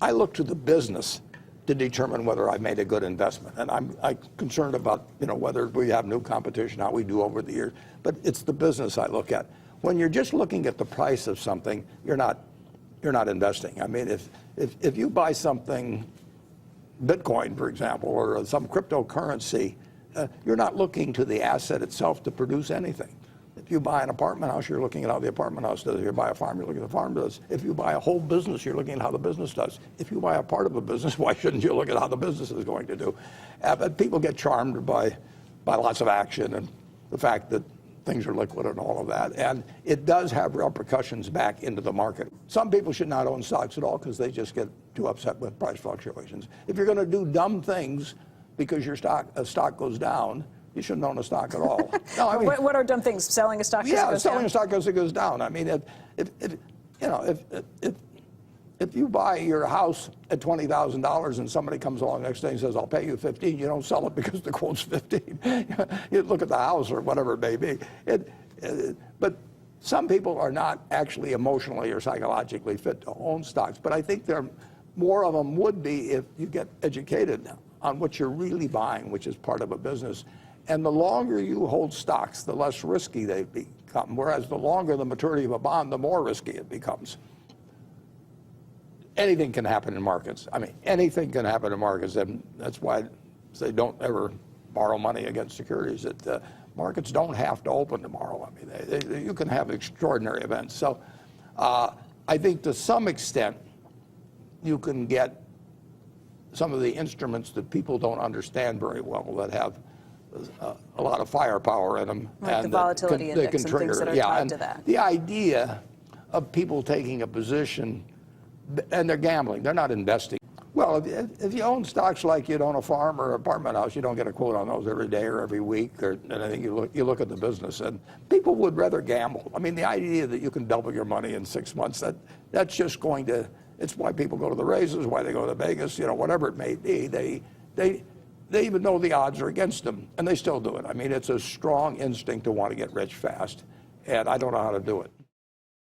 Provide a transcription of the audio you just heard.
I look to the business to determine whether I've made a good investment. And I'm concerned about, whether we have new competition, how we do over the years. But it's the business I look at. When you're just looking at the price of something, you're not investing. I mean, if you buy something, Bitcoin, for example, or some cryptocurrency, you're not looking to the asset itself to produce anything. If you buy an apartment house, you're looking at how the apartment house does. If you buy a farm, you're looking at the farm does. If you buy a whole business, you're looking at how the business does. If you buy a part of a business, why shouldn't you look at how the business is going to do? But people get charmed by lots of action and the fact that things are liquid and all of that. And it does have repercussions back into the market. Some people should not own stocks at all because they just get too upset with price fluctuations. If you're going to do dumb things because your stock goes down, you shouldn't own a stock at all. No, I mean, what are dumb things? Selling a stock? Yeah, selling a stock as it goes down. I mean, if you buy your house at $20,000 and somebody comes along the next day and says, "I'll pay you 15," you don't sell it because the quote's 15. You look at the house or whatever it may be. But some people are not actually emotionally or psychologically fit to own stocks. But I think more of them would be if you get educated on what you're really buying, which is part of a business. And the longer you hold stocks, the less risky they become. Whereas the longer the maturity of a bond, the more risky it becomes. Anything can happen in markets. I mean, anything can happen in markets, and that's why they don't ever borrow money against securities. Markets don't have to open tomorrow. I mean, you can have extraordinary events. So I think to some extent, you can get some of the instruments that people don't understand very well that have a lot of firepower in them. Like and the volatility index can and trigger. things that are tied to that. The idea of people taking a position, and they're gambling, they're not investing. Well, if you own stocks like you'd own a farm or an apartment house, you don't get a quote on those every day or every week or anything. You look at the business, and people would rather gamble. I mean, the idea that you can double your money in 6 months, that's just going to, it's why people go to the races, why they go to Vegas, whatever it may be. They even know the odds are against them, and they still do it. I mean, it's a strong instinct to want to get rich fast, and I don't know how to do it.